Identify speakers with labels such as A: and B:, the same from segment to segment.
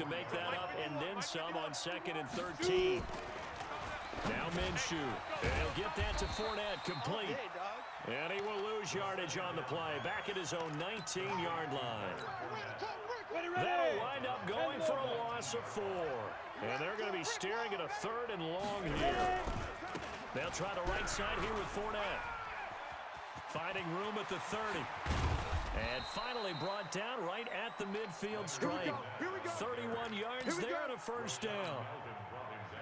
A: to make that up and then some on 2nd and 13. Now Minshew. And he'll get that to Fournette, complete. And he will lose yardage on the play, back at his own 19-yard line. That'll wind up going for a loss of 4. And they're going to be staring at a 3rd and long here. They'll try the right side here with Fournette. Finding room at the 30. And finally brought down right at the midfield stripe. 31 yards there and a first down.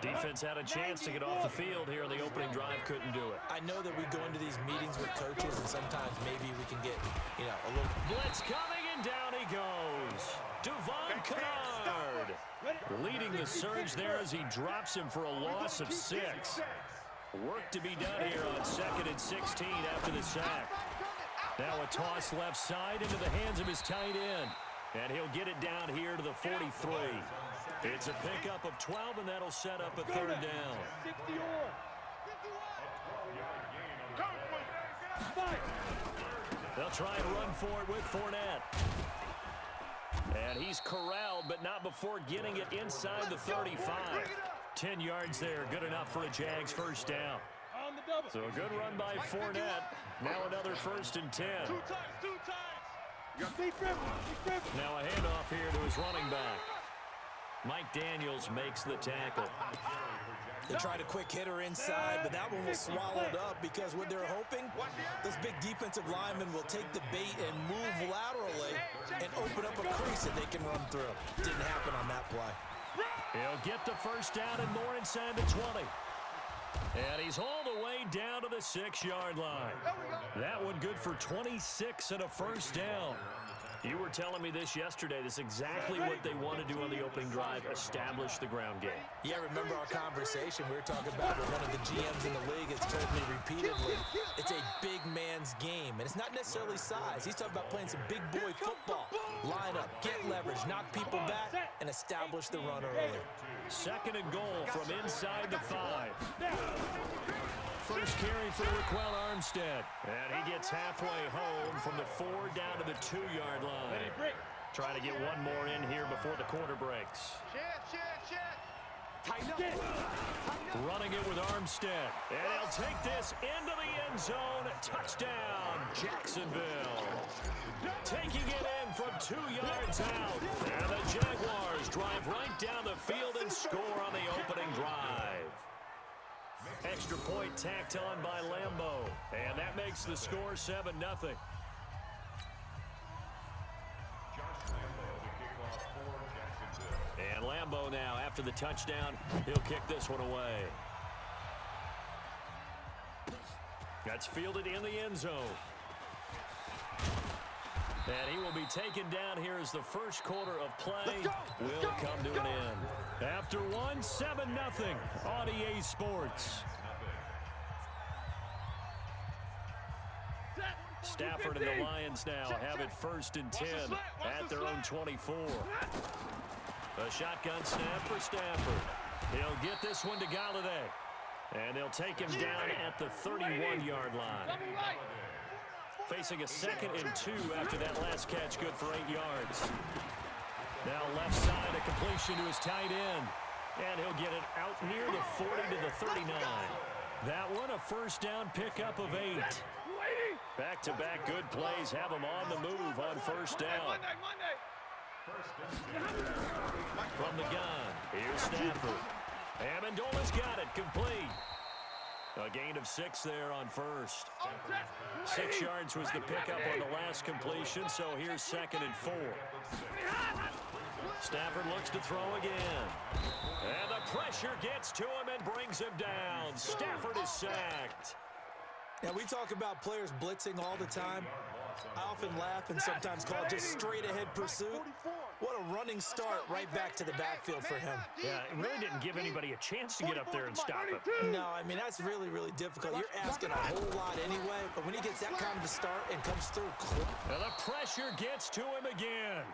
A: Defense had a chance to get off the field here in the opening drive, couldn't do it.
B: I know that we go into these meetings with coaches, and sometimes maybe we can get, a little...
A: Blitz coming, and down he goes. Devon Kennard leading the surge there as he drops him for a loss of 6. Work to be done here on 2nd and 16 after the sack. Now a toss left side into the hands of his tight end. And he'll get it down here to the 43. It's a pickup of 12, and that'll set up a 3rd down. They'll try and run for it with Fournette. And he's corralled, but not before getting it inside the 35. 10 yards there, good enough for a Jags first down. So a good run by Fournette. Now another 1st and 10. Now a handoff here to his running back. Mike Daniels makes the tackle.
B: They tried a quick hitter inside, but that one was swallowed up because what they're hoping, this big defensive lineman will take the bait and move laterally and open up a crease that they can run through. Didn't happen on that play.
A: He'll get the first down and more inside the 20. And he's hauled away down to the 6-yard line. That one good for 26 and a first down. You were telling me this yesterday. This is exactly what they want to do on the opening drive, establish the ground game.
B: Yeah, remember our conversation. We were talking about what one of the GMs in the league has told me repeatedly. It's a big man's game, and it's not necessarily size. He's talking about playing some big boy football. Line up, get leverage, knock people back, and establish the run early.
A: 2nd and goal from inside the 5. First carry for Raquel Armstead. And he gets halfway home from the 4 down to the 2-yard line. Trying to get one more in here before the quarter breaks. Running it with Armstead. And he'll take this into the end zone. Touchdown, Jacksonville. Taking it in from 2 yards out. And the Jaguars drive right down the field and score on the opening drive. Extra point tacked on by Lambeau. And that makes the score 7-0. And Lambeau now, after the touchdown, he'll kick this one away. That's fielded in the end zone. And he will be taken down here as the first quarter of play will come to an end. After one, 7-0 on EA Sports. Stafford and the Lions now have it 1st and 10 at their own 24. A shotgun snap for Stafford. He'll get this one to Galladay. And they'll take him down at the 31-yard line. Facing a 2nd and 2 after that last catch, good for 8 yards. Now left side, a completion to his tight end. And he'll get it out near the 40 to the 39. That one, a first down pickup of 8. Back-to-back good plays have him on the move on first down. From the gun, here's Stafford. Amendola's got it, complete. A gain of 6 there on first. 6 yards was the pickup on the last completion, so here's 2nd and 4. Stafford looks to throw again. And the pressure gets to him and brings him down. Stafford is sacked.
B: Now, we talk about players blitzing all the time. I often laugh and sometimes call it just straight-ahead pursuit. What a running start right back to the backfield for him.
A: Yeah, it really didn't give anybody a chance to get up there and stop him.
B: No, I mean, that's really, really difficult. You're asking a whole lot anyway, but when he gets that kind of a start and comes through.
A: And the pressure gets to him again.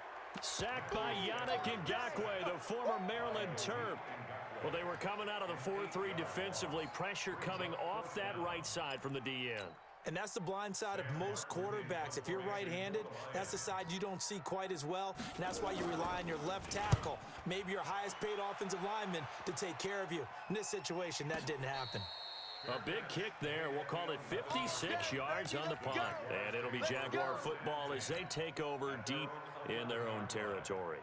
A: Sacked by Yannick Ngakoue, the former Maryland Terp. Well, they were coming out of the 4-3 defensively. Pressure coming off that right side from the DN.
B: And that's the blind side of most quarterbacks. If you're right-handed, that's the side you don't see quite as well, and that's why you rely on your left tackle, maybe your highest-paid offensive lineman, to take care of you. In this situation, that didn't happen.
A: A big kick there. We'll call it 56 yards on the punt. And it'll be Jaguar football as they take over deep in their own territory.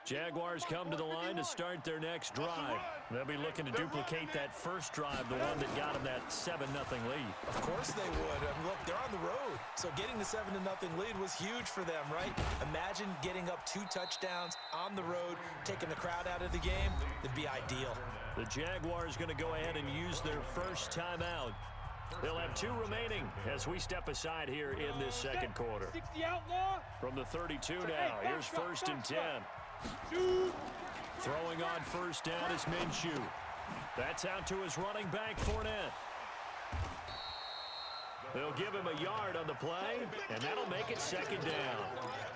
A: Jaguars come to the line to start their next drive. They'll be looking to duplicate that first drive, the one that got them that 7-0 lead.
B: Of course they would. Look, they're on the road, so getting the 7-0 lead was huge for them, right? Imagine getting up 2 touchdowns on the road, taking the crowd out of the game. It'd be ideal.
A: The Jaguars going to go ahead and use their first timeout. They'll have 2 remaining as we step aside here in this second quarter. From the 32 now, here's 1st and 10. Throwing on first down is Minshew. That's out to his running back, Fournette. They'll give him a yard on the play, and that'll make it 2nd down.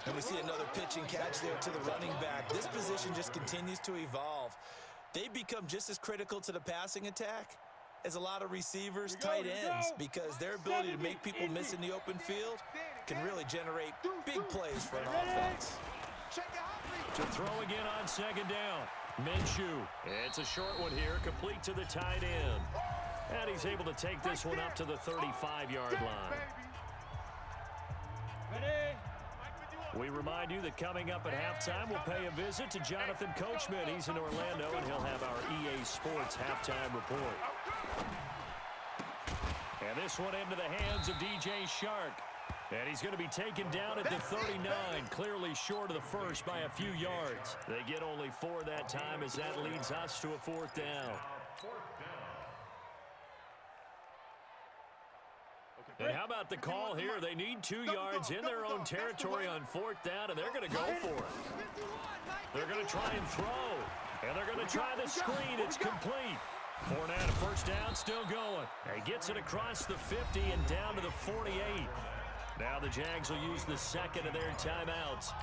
B: And we see another pitch and catch there to the running back. This position just continues to evolve. They become just as critical to the passing attack as a lot of receivers, tight ends, because their ability to make people miss in the open field can really generate big plays for an offense.
A: To throw again on 2nd down. Minshew. It's a short one here, complete to the tight end. And he's able to take this one up to the 35-yard line. We remind you that coming up at halftime, we'll pay a visit to Jonathan Coachman. He's in Orlando, and he'll have our EA Sports halftime report. And this one into the hands of DJ Shark. And he's going to be taken down at the 39, clearly short of the first by a few yards. They get only 4 that time as that leads us to a 4th down. And how about the call here? They need 2 yards in their own territory on 4th down, and they're going to go for it. They're going to try and throw, and they're going to try the screen. It's complete. Fournette, a 1st down, still going. He gets it across the 50 and down to the 48. Now the Jags will use the 2nd of their timeouts,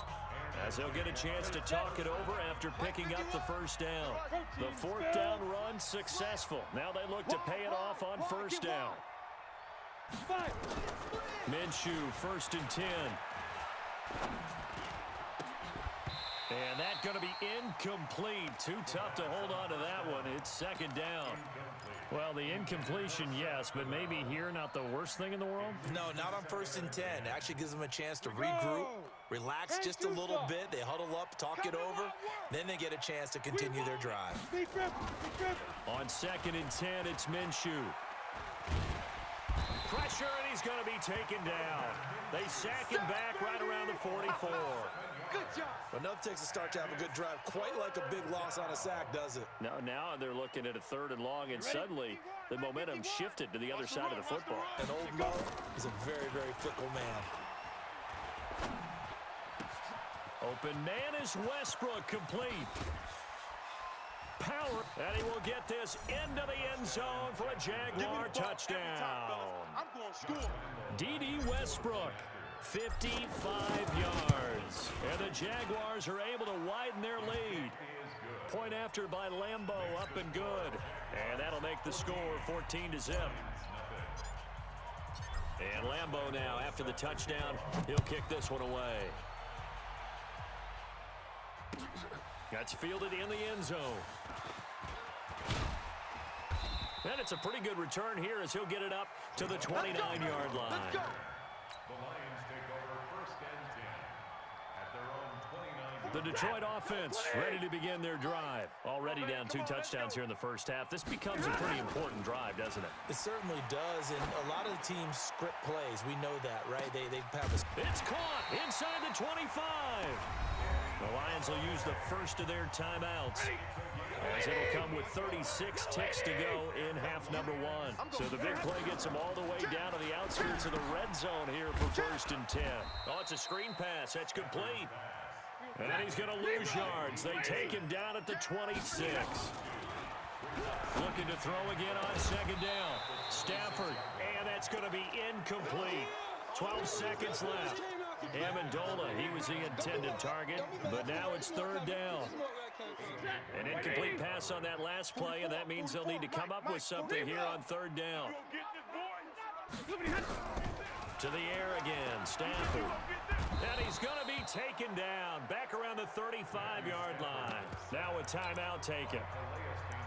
A: as they'll get a chance to talk it over after picking up the 1st down. The 4th down run successful. Now they look to pay it off on 1st down. Minshew, 1st and 10. And that's going to be incomplete. Too tough to hold on to that one. It's 2nd down. Well, the incompletion, yes, but maybe here not the worst thing in the world?
B: No, not on 1st and 10. It actually gives them a chance to regroup, relax just a little bit. They huddle up, talk it over. Then they get a chance to continue their drive.
A: On 2nd and 10, it's Minshew. Pressure, and he's going to be taken down. They sack him back right around the 44.
C: Good job.
B: Enough takes a start to have a good drive. Quite like a big loss on a sack, does it?
A: Now they're looking at a 3rd and long, and suddenly the momentum shifted to the other side of the football.
B: And Old Mo is a very, very fickle man.
A: Open man is Westbrook, complete. Power, and he will get this into the end zone for a Jaguar touchdown.
C: I'm going to score.
A: D.D. Westbrook, 55 yards. And the Jaguars are able to widen their lead. Point after by Lambo, up and good. And that'll make the score 14-0. And Lambo now, after the touchdown, he'll kick this one away. That's fielded in the end zone. And it's a pretty good return here as he'll get it up to the 29-yard line.
C: Let's go.
D: The Lions take over 1st and 10 at their own 29.
A: The Detroit offense ready to begin their drive. Already down 2 touchdowns here in the first half. This becomes a pretty important drive, doesn't it?
B: It certainly does, and a lot of the teams script plays. We know that, right? They have a...
A: It's caught inside the 25. The Lions will use the first of their timeouts, as it'll come with 36 ticks to go in half number 1. So the big play gets them all the way down to the outskirts of the red zone here for 1st and 10. Oh, it's a screen pass. That's complete. And he's going to lose yards. They take him down at the 26. Looking to throw again on 2nd down. Stafford, and that's going to be incomplete. 12 seconds left. Amendola, he was the intended target, but now it's third down. An incomplete pass on that last play, and that means they'll need to come up with something here on third down. To the air again, Stafford. And he's going to be taken down, back around the 35-yard line. Now a timeout taken.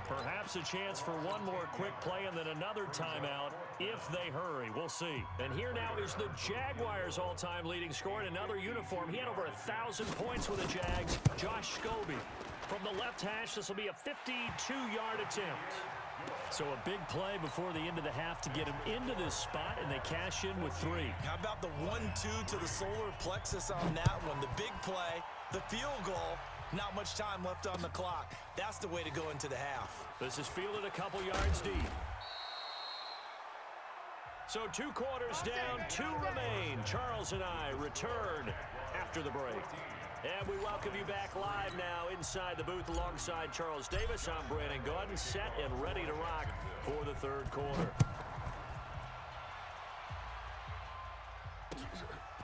A: Perhaps a chance for one more quick play and then another timeout if they hurry. We'll see. And here now is the Jaguars' all-time leading scorer in another uniform. He had over 1,000 points with the Jags. Josh Scobie. From the left hash, this will be a 52-yard attempt. So a big play before the end of the half to get him into this spot, and they cash in with 3.
B: How about the 1-2 to the solar plexus on that one? The big play, the field goal, not much time left on the clock. That's the way to go into the half.
A: This is fielded a couple yards deep. So 2 quarters down, 2 remain. Charles and I return after the break. And we welcome you back live now inside the booth alongside Charles Davis. I'm Brandon Gaudin, set and ready to rock for the third quarter.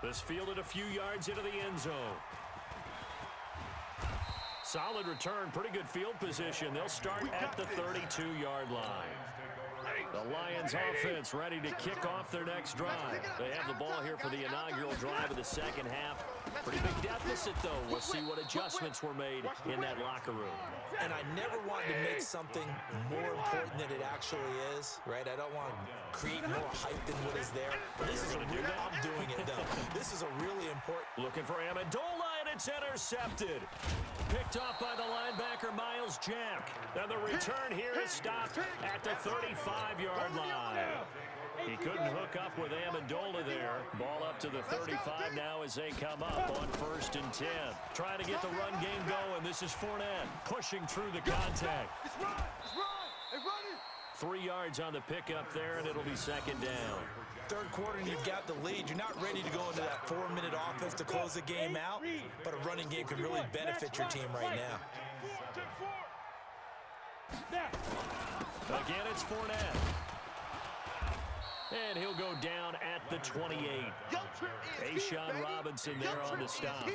A: This fielded a few yards into the end zone. Solid return, pretty good field position. They'll start at the 32-yard line. The Lions offense ready to kick off their next drive. They have the ball here for the inaugural drive of the second half. Pretty big deficit, though. We'll see what adjustments were made in that locker room.
B: And I never want to make something more important than it actually is, right? I don't want to create more hype than what is there. This is I'm doing it, though. This is a really important.
A: Looking for Amendola, and it's intercepted. Picked off by the linebacker, Miles Jack. And the return here is stopped at the 35-yard line. He couldn't hook up with Amendola there. Ball up to the 35 now as they come up on 1st and 10. Trying to get the run game going. This is Fournette pushing through the contact. 3 yards on the pickup there, and it'll be second down.
B: Third quarter, and you've got the lead. You're not ready to go into that 4-minute offense to close the game out, but a running game can really benefit your team right now.
A: Again, it's Fournette. And he'll go down at the 28. A'Shawn Robinson there on the stop.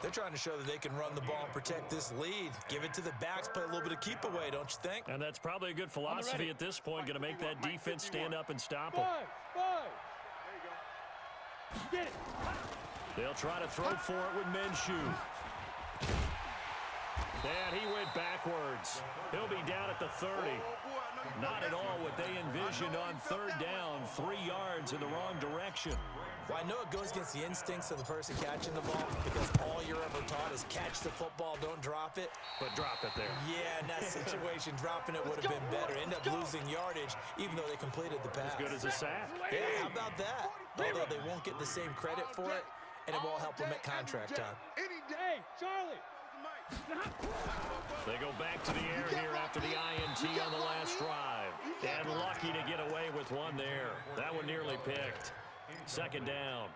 B: They're trying to show that they can run the ball and protect this lead. Give it to the backs, play a little bit of keep away, don't you think?
A: And that's probably a good philosophy at this point, going to make that defense stand up and stop them.
C: Get it.
A: They'll try to throw for it with Minshew. And he went backwards. He'll be down at the 30. Not at all what they envisioned on third down. 3 yards in the wrong direction.
B: Well, I know it goes against the instincts of the person catching the ball because all you're ever taught is catch the football, don't drop it.
A: But drop it there.
B: Yeah, in that situation, dropping it would have been better. End up losing yardage, even though they completed the pass.
A: As good as a sack.
B: Yeah, how about that? Although they won't get the same credit for it, and it won't help them at contract time.
C: Hey, Charlie.
A: They go back to the air here after the INT on the last drive. And lucky to get away with one there. That one nearly picked. Second down.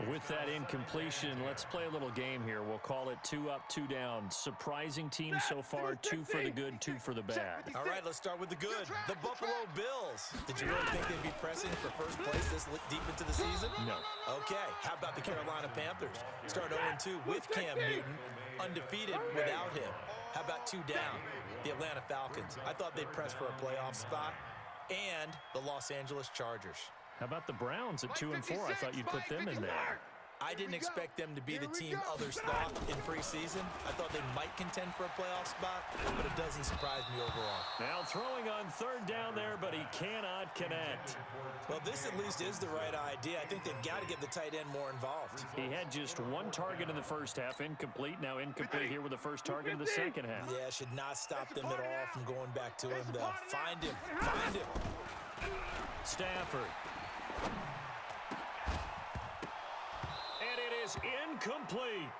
A: With that incompletion, let's play a little game here. We'll call it 2 up, 2 down. Surprising team so far, 2 for the good, 2 for the bad.
B: All right, let's start with the good. The Buffalo Bills. Did you really think they'd be pressing for first place this deep into the season?
A: No.
B: Okay, how about the Carolina Panthers? Start 0-2 with Cam Newton, undefeated without him. How about 2 down? The Atlanta Falcons. I thought they'd press for a playoff spot. And the Los Angeles Chargers.
A: How about the Browns at 2 and 4? I thought you'd put them in there.
B: I didn't expect them to be the team others thought in preseason. I thought they might contend for a playoff spot, but it doesn't surprise me overall.
A: Now throwing on third down there, but he cannot connect.
B: Well, this at least is the right idea. I think they've got to get the tight end more involved.
A: He had just 1 target in the first half, incomplete. Now incomplete here with the first target of the second half.
B: Yeah, should not stop them at all from going back to him, though. Find him. Find him.
A: Stafford. And it is incomplete.